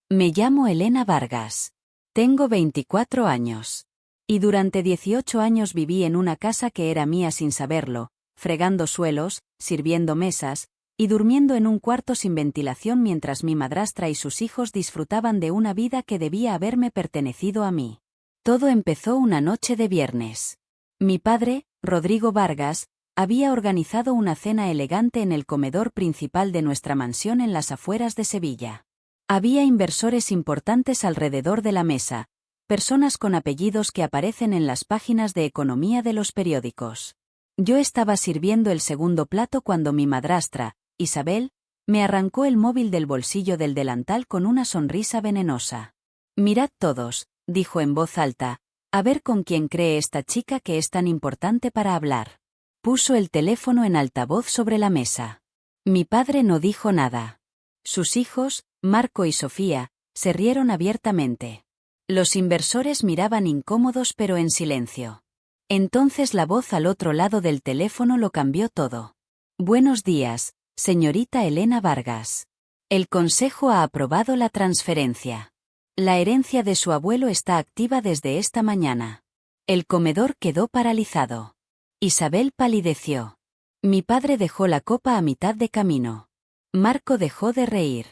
Me llamo Elena Vargas. Tengo 24 años. Y durante 18 años viví en una casa que era mía sin saberlo, fregando suelos, sirviendo mesas, y durmiendo en un cuarto sin ventilación mientras mi madrastra y sus hijos disfrutaban de una vida que debía haberme pertenecido a mí. Todo empezó una noche de viernes. Mi padre, Rodrigo Vargas, había organizado una cena elegante en el comedor principal de nuestra mansión en las afueras de Sevilla. Había inversores importantes alrededor de la mesa, personas con apellidos que aparecen en las páginas de economía de los periódicos. Yo estaba sirviendo el segundo plato cuando mi madrastra, Isabel, me arrancó el móvil del bolsillo del delantal con una sonrisa venenosa. «Mirad todos», dijo en voz alta, «a ver con quién cree esta chica que es tan importante para hablar». Puso el teléfono en altavoz sobre la mesa. Mi padre no dijo nada. Sus hijos, Marco y Sofía, se rieron abiertamente. Los inversores miraban incómodos pero en silencio. Entonces la voz al otro lado del teléfono lo cambió todo. «Buenos días, señorita Elena Vargas. El Consejo ha aprobado la transferencia. La herencia de su abuelo está activa desde esta mañana». El comedor quedó paralizado. Isabel palideció. Mi padre dejó la copa a mitad de camino. Marco dejó de reír.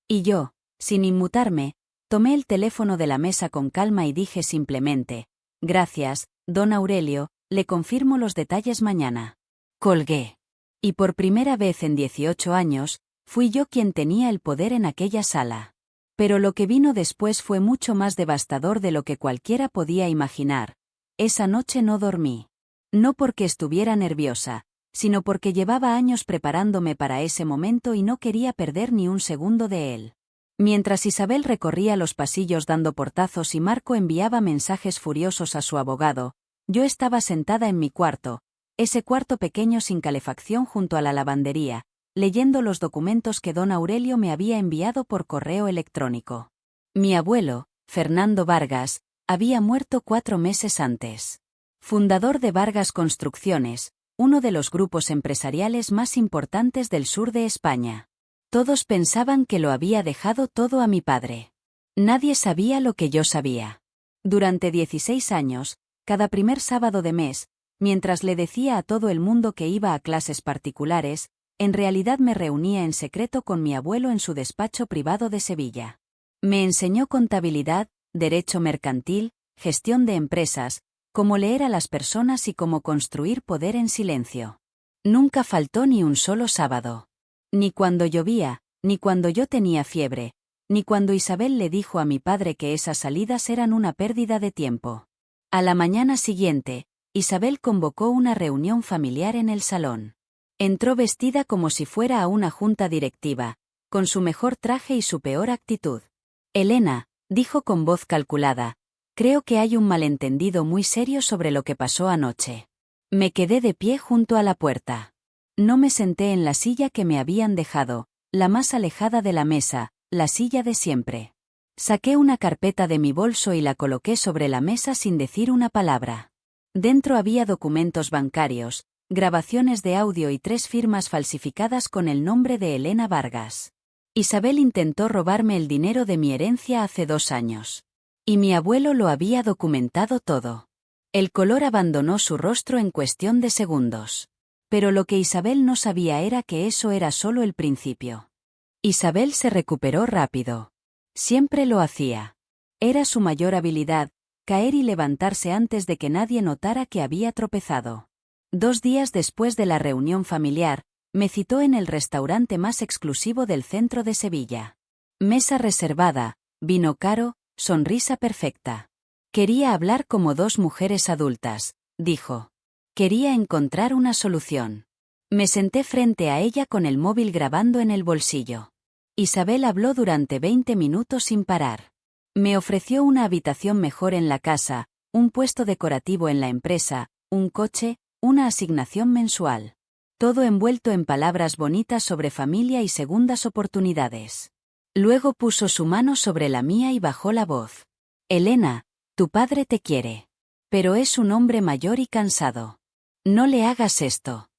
Y yo, sin inmutarme, tomé el teléfono de la mesa con calma y dije simplemente: «Gracias, don Aurelio, le confirmo los detalles mañana». Colgué. Y por primera vez en 18 años, fui yo quien tenía el poder en aquella sala. Pero lo que vino después fue mucho más devastador de lo que cualquiera podía imaginar. Esa noche no dormí. No porque estuviera nerviosa, sino porque llevaba años preparándome para ese momento y no quería perder ni un segundo de él. Mientras Isabel recorría los pasillos dando portazos y Marco enviaba mensajes furiosos a su abogado, yo estaba sentada en mi cuarto, ese cuarto pequeño sin calefacción junto a la lavandería, leyendo los documentos que don Aurelio me había enviado por correo electrónico. Mi abuelo, Fernando Vargas, había muerto 4 meses antes. Fundador de Vargas Construcciones, uno de los grupos empresariales más importantes del sur de España. Todos pensaban que lo había dejado todo a mi padre. Nadie sabía lo que yo sabía. Durante 16 años, cada primer sábado de mes, mientras le decía a todo el mundo que iba a clases particulares, en realidad me reunía en secreto con mi abuelo en su despacho privado de Sevilla. Me enseñó contabilidad, derecho mercantil, gestión de empresas, cómo leer a las personas y cómo construir poder en silencio. Nunca faltó ni un solo sábado. Ni cuando llovía, ni cuando yo tenía fiebre, ni cuando Isabel le dijo a mi padre que esas salidas eran una pérdida de tiempo. A la mañana siguiente, Isabel convocó una reunión familiar en el salón. Entró vestida como si fuera a una junta directiva, con su mejor traje y su peor actitud. «Elena», dijo con voz calculada, «creo que hay un malentendido muy serio sobre lo que pasó anoche». Me quedé de pie junto a la puerta. No me senté en la silla que me habían dejado, la más alejada de la mesa, la silla de siempre. Saqué una carpeta de mi bolso y la coloqué sobre la mesa sin decir una palabra. Dentro había documentos bancarios, grabaciones de audio y 3 firmas falsificadas con el nombre de Elena Vargas. Isabel intentó robarme el dinero de mi herencia hace 2 años. Y mi abuelo lo había documentado todo. El color abandonó su rostro en cuestión de segundos. Pero lo que Isabel no sabía era que eso era solo el principio. Isabel se recuperó rápido. Siempre lo hacía. Era su mayor habilidad, caer y levantarse antes de que nadie notara que había tropezado. 2 días después de la reunión familiar, me citó en el restaurante más exclusivo del centro de Sevilla. Mesa reservada, vino caro, sonrisa perfecta. Quería hablar como 2 mujeres adultas, dijo. Quería encontrar una solución. Me senté frente a ella con el móvil grabando en el bolsillo. Isabel habló durante 20 minutos sin parar. Me ofreció una habitación mejor en la casa, un puesto decorativo en la empresa, un coche, una asignación mensual. Todo envuelto en palabras bonitas sobre familia y segundas oportunidades. Luego puso su mano sobre la mía y bajó la voz. «Elena, tu padre te quiere. Pero es un hombre mayor y cansado. No le hagas esto.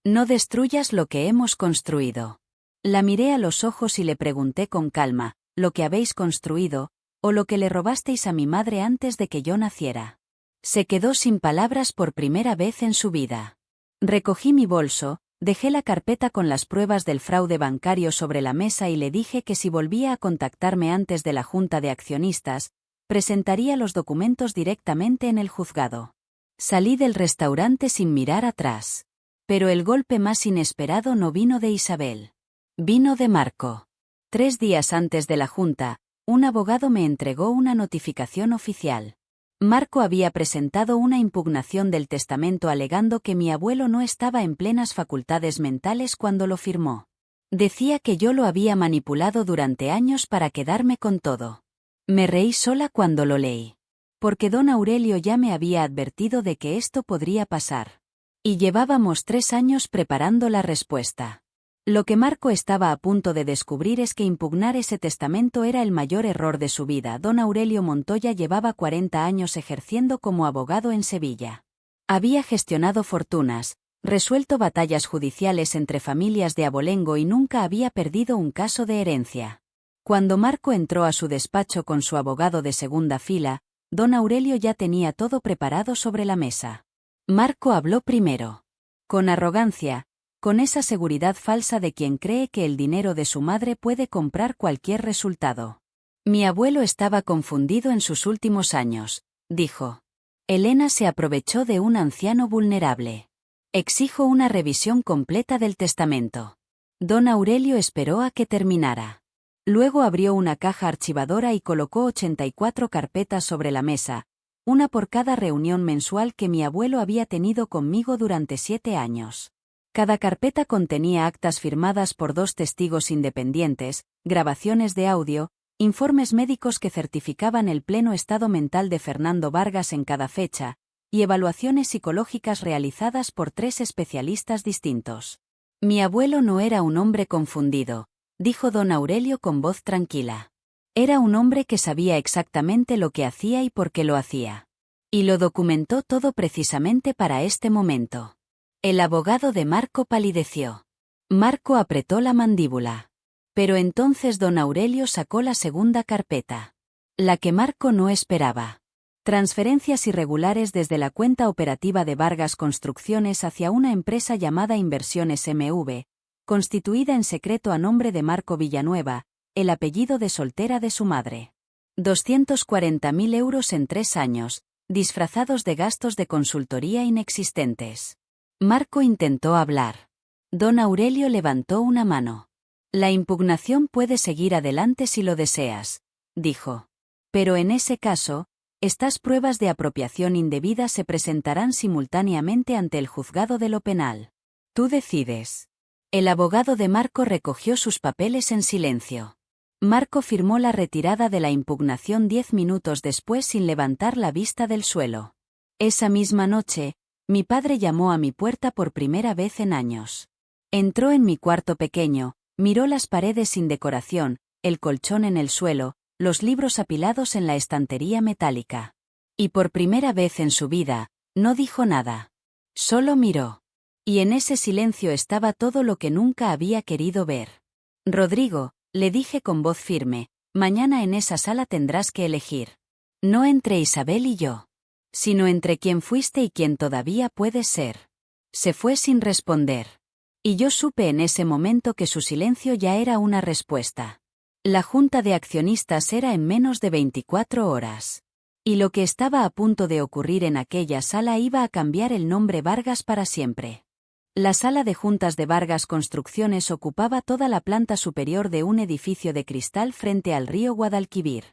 No destruyas lo que hemos construido». La miré a los ojos y le pregunté con calma: lo que habéis construido, o lo que le robasteis a mi madre antes de que yo naciera. Se quedó sin palabras por primera vez en su vida. Recogí mi bolso, dejé la carpeta con las pruebas del fraude bancario sobre la mesa y le dije que si volvía a contactarme antes de la junta de accionistas, presentaría los documentos directamente en el juzgado. Salí del restaurante sin mirar atrás. Pero el golpe más inesperado no vino de Isabel. Vino de Marco. 3 días antes de la junta, un abogado me entregó una notificación oficial. Marco había presentado una impugnación del testamento alegando que mi abuelo no estaba en plenas facultades mentales cuando lo firmó. Decía que yo lo había manipulado durante años para quedarme con todo. Me reí sola cuando lo leí. Porque don Aurelio ya me había advertido de que esto podría pasar. Y llevábamos 3 años preparando la respuesta. Lo que Marco estaba a punto de descubrir es que impugnar ese testamento era el mayor error de su vida. Don Aurelio Montoya llevaba 40 años ejerciendo como abogado en Sevilla. Había gestionado fortunas, resuelto batallas judiciales entre familias de abolengo y nunca había perdido un caso de herencia. Cuando Marco entró a su despacho con su abogado de segunda fila, don Aurelio ya tenía todo preparado sobre la mesa. Marco habló primero. Con arrogancia, con esa seguridad falsa de quien cree que el dinero de su madre puede comprar cualquier resultado. Mi abuelo estaba confundido en sus últimos años, dijo. Elena se aprovechó de un anciano vulnerable. Exijo una revisión completa del testamento. Don Aurelio esperó a que terminara. Luego abrió una caja archivadora y colocó 84 carpetas sobre la mesa, una por cada reunión mensual que mi abuelo había tenido conmigo durante 7 años. Cada carpeta contenía actas firmadas por 2 testigos independientes, grabaciones de audio, informes médicos que certificaban el pleno estado mental de Fernando Vargas en cada fecha, y evaluaciones psicológicas realizadas por 3 especialistas distintos. Mi abuelo no era un hombre confundido, dijo don Aurelio con voz tranquila. Era un hombre que sabía exactamente lo que hacía y por qué lo hacía. Y lo documentó todo precisamente para este momento. El abogado de Marco palideció. Marco apretó la mandíbula. Pero entonces don Aurelio sacó la segunda carpeta. La que Marco no esperaba. Transferencias irregulares desde la cuenta operativa de Vargas Construcciones hacia una empresa llamada Inversiones MV, constituida en secreto a nombre de Marco Villanueva, el apellido de soltera de su madre. 240.000 euros en 3 años, disfrazados de gastos de consultoría inexistentes. Marco intentó hablar. Don Aurelio levantó una mano. La impugnación puede seguir adelante si lo deseas, dijo. Pero en ese caso, estas pruebas de apropiación indebida se presentarán simultáneamente ante el juzgado de lo penal. Tú decides. El abogado de Marco recogió sus papeles en silencio. Marco firmó la retirada de la impugnación 10 minutos después sin levantar la vista del suelo. Esa misma noche, mi padre llamó a mi puerta por primera vez en años. Entró en mi cuarto pequeño, miró las paredes sin decoración, el colchón en el suelo, los libros apilados en la estantería metálica. Y por primera vez en su vida, no dijo nada. Solo miró. Y en ese silencio estaba todo lo que nunca había querido ver. Rodrigo, le dije con voz firme, mañana en esa sala tendrás que elegir. No entre Isabel y yo, sino entre quien fuiste y quien todavía puedes ser. Se fue sin responder. Y yo supe en ese momento que su silencio ya era una respuesta. La junta de accionistas era en menos de 24 horas. Y lo que estaba a punto de ocurrir en aquella sala iba a cambiar el nombre Vargas para siempre. La sala de juntas de Vargas Construcciones ocupaba toda la planta superior de un edificio de cristal frente al río Guadalquivir.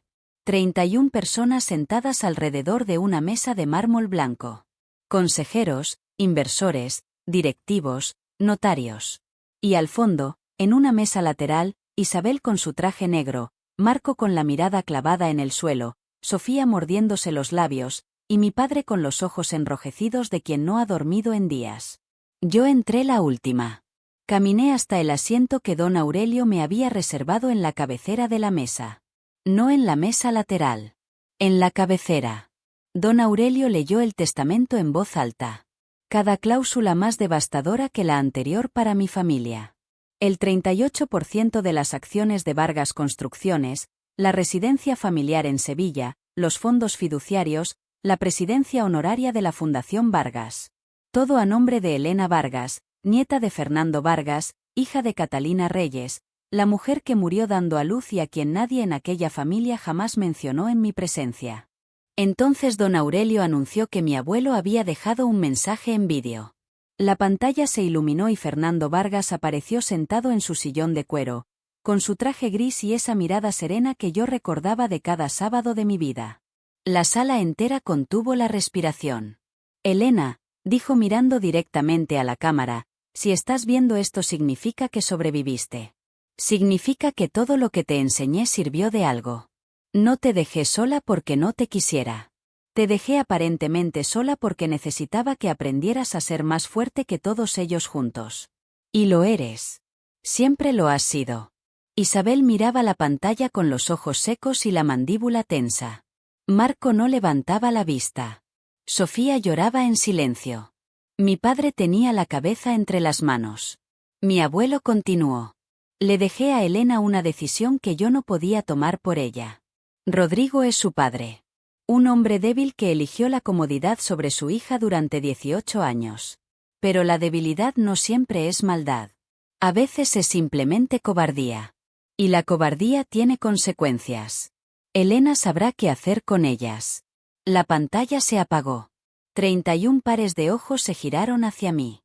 31 personas sentadas alrededor de una mesa de mármol blanco. Consejeros, inversores, directivos, notarios. Y al fondo, en una mesa lateral, Isabel con su traje negro, Marco con la mirada clavada en el suelo, Sofía mordiéndose los labios, y mi padre con los ojos enrojecidos de quien no ha dormido en días. Yo entré la última. Caminé hasta el asiento que don Aurelio me había reservado en la cabecera de la mesa. No en la mesa lateral. En la cabecera. Don Aurelio leyó el testamento en voz alta. Cada cláusula más devastadora que la anterior para mi familia. El 38% de las acciones de Vargas Construcciones, la residencia familiar en Sevilla, los fondos fiduciarios, la presidencia honoraria de la Fundación Vargas. Todo a nombre de Elena Vargas, nieta de Fernando Vargas, hija de Catalina Reyes, la mujer que murió dando a luz y a quien nadie en aquella familia jamás mencionó en mi presencia. Entonces don Aurelio anunció que mi abuelo había dejado un mensaje en vídeo. La pantalla se iluminó y Fernando Vargas apareció sentado en su sillón de cuero, con su traje gris y esa mirada serena que yo recordaba de cada sábado de mi vida. La sala entera contuvo la respiración. Elena, dijo mirando directamente a la cámara, si estás viendo esto significa que sobreviviste. Significa que todo lo que te enseñé sirvió de algo. No te dejé sola porque no te quisiera. Te dejé aparentemente sola porque necesitaba que aprendieras a ser más fuerte que todos ellos juntos. Y lo eres. Siempre lo has sido. Isabel miraba la pantalla con los ojos secos y la mandíbula tensa. Marco no levantaba la vista. Sofía lloraba en silencio. Mi padre tenía la cabeza entre las manos. Mi abuelo continuó. Le dejé a Elena una decisión que yo no podía tomar por ella. Rodrigo es su padre. Un hombre débil que eligió la comodidad sobre su hija durante 18 años. Pero la debilidad no siempre es maldad. A veces es simplemente cobardía. Y la cobardía tiene consecuencias. Elena sabrá qué hacer con ellas. La pantalla se apagó. 31 pares de ojos se giraron hacia mí.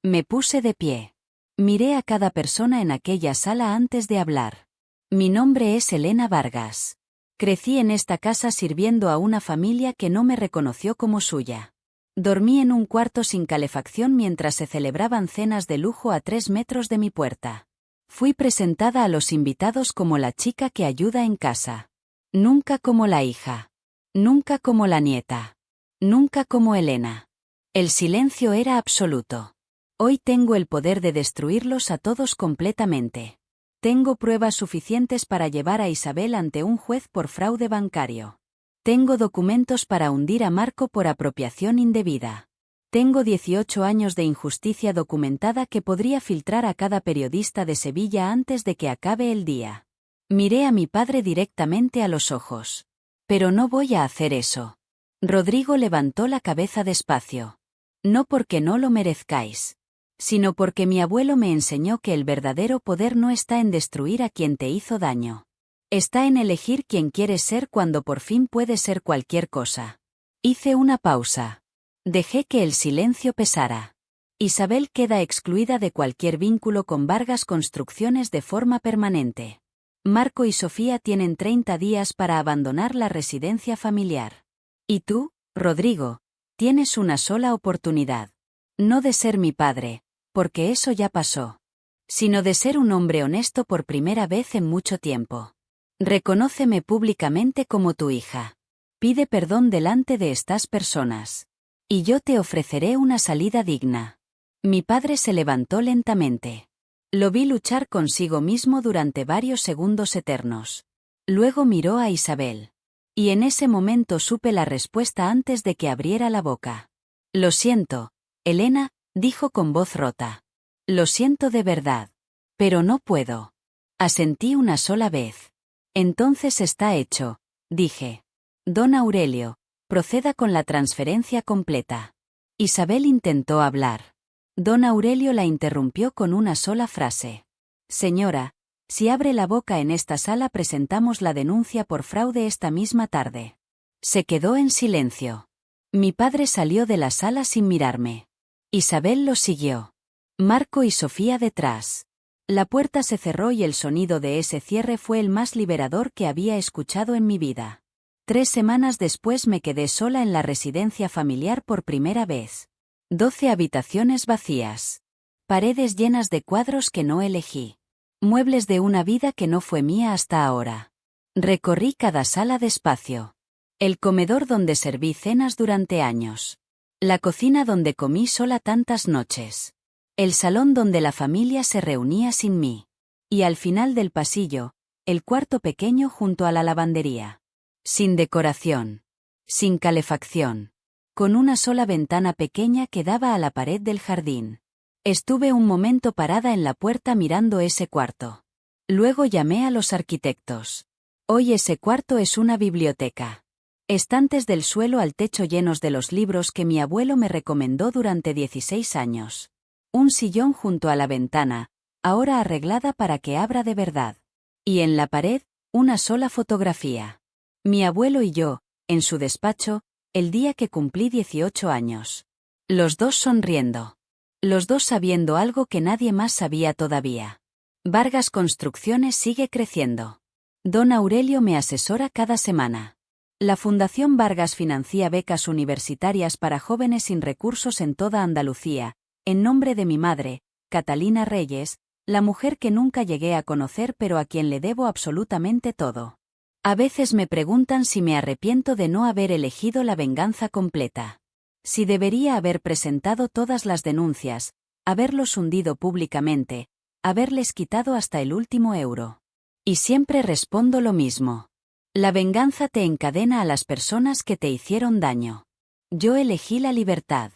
Me puse de pie. Miré a cada persona en aquella sala antes de hablar. Mi nombre es Elena Vargas. Crecí en esta casa sirviendo a una familia que no me reconoció como suya. Dormí en un cuarto sin calefacción mientras se celebraban cenas de lujo a 3 metros de mi puerta. Fui presentada a los invitados como la chica que ayuda en casa. Nunca como la hija. Nunca como la nieta. Nunca como Elena. El silencio era absoluto. Hoy tengo el poder de destruirlos a todos completamente. Tengo pruebas suficientes para llevar a Isabel ante un juez por fraude bancario. Tengo documentos para hundir a Marco por apropiación indebida. Tengo 18 años de injusticia documentada que podría filtrar a cada periodista de Sevilla antes de que acabe el día. Miré a mi padre directamente a los ojos. Pero no voy a hacer eso. Rodrigo levantó la cabeza despacio. No porque no lo merezcáis, sino porque mi abuelo me enseñó que el verdadero poder no está en destruir a quien te hizo daño. Está en elegir quién quieres ser cuando por fin puedes ser cualquier cosa. Hice una pausa. Dejé que el silencio pesara. Isabel queda excluida de cualquier vínculo con Vargas Construcciones de forma permanente. Marco y Sofía tienen 30 días para abandonar la residencia familiar. Y tú, Rodrigo, tienes una sola oportunidad. No de ser mi padre, porque eso ya pasó, sino de ser un hombre honesto por primera vez en mucho tiempo. Reconóceme públicamente como tu hija. Pide perdón delante de estas personas. Y yo te ofreceré una salida digna. Mi padre se levantó lentamente. Lo vi luchar consigo mismo durante varios segundos eternos. Luego miró a Isabel. Y en ese momento supe la respuesta antes de que abriera la boca. Lo siento, Elena, dijo con voz rota. Lo siento de verdad. Pero no puedo. Asentí una sola vez. Entonces está hecho, dije. Don Aurelio, proceda con la transferencia completa. Isabel intentó hablar. Don Aurelio la interrumpió con una sola frase. Señora, si abre la boca en esta sala presentamos la denuncia por fraude esta misma tarde. Se quedó en silencio. Mi padre salió de la sala sin mirarme. Isabel lo siguió. Marco y Sofía detrás. La puerta se cerró y el sonido de ese cierre fue el más liberador que había escuchado en mi vida. 3 semanas después me quedé sola en la residencia familiar por primera vez. 12 habitaciones vacías. Paredes llenas de cuadros que no elegí. Muebles de una vida que no fue mía hasta ahora. Recorrí cada sala despacio. El comedor donde serví cenas durante años. La cocina donde comí sola tantas noches. El salón donde la familia se reunía sin mí. Y al final del pasillo, el cuarto pequeño junto a la lavandería. Sin decoración. Sin calefacción. Con una sola ventana pequeña que daba a la pared del jardín. Estuve un momento parada en la puerta mirando ese cuarto. Luego llamé a los arquitectos. Hoy ese cuarto es una biblioteca. Estantes del suelo al techo llenos de los libros que mi abuelo me recomendó durante 16 años. Un sillón junto a la ventana, ahora arreglada para que abra de verdad. Y en la pared, una sola fotografía. Mi abuelo y yo, en su despacho, el día que cumplí 18 años. Los dos sonriendo. Los dos sabiendo algo que nadie más sabía todavía. Vargas Construcciones sigue creciendo. Don Aurelio me asesora cada semana. La Fundación Vargas financia becas universitarias para jóvenes sin recursos en toda Andalucía, en nombre de mi madre, Catalina Reyes, la mujer que nunca llegué a conocer pero a quien le debo absolutamente todo. A veces me preguntan si me arrepiento de no haber elegido la venganza completa. Si debería haber presentado todas las denuncias, haberlos hundido públicamente, haberles quitado hasta el último euro. Y siempre respondo lo mismo. La venganza te encadena a las personas que te hicieron daño. Yo elegí la libertad.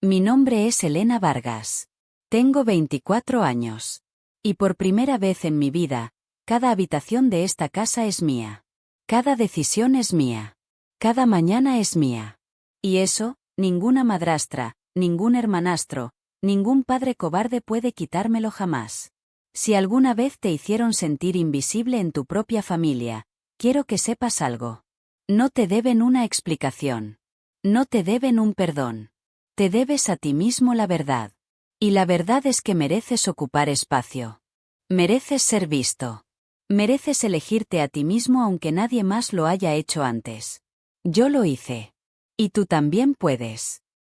Mi nombre es Elena Vargas. Tengo 24 años. Y por primera vez en mi vida, cada habitación de esta casa es mía. Cada decisión es mía. Cada mañana es mía. Y eso, ninguna madrastra, ningún hermanastro, ningún padre cobarde puede quitármelo jamás. Si alguna vez te hicieron sentir invisible en tu propia familia, quiero que sepas algo. No te deben una explicación. No te deben un perdón. Te debes a ti mismo la verdad. Y la verdad es que mereces ocupar espacio. Mereces ser visto. Mereces elegirte a ti mismo aunque nadie más lo haya hecho antes. Yo lo hice. Y tú también puedes.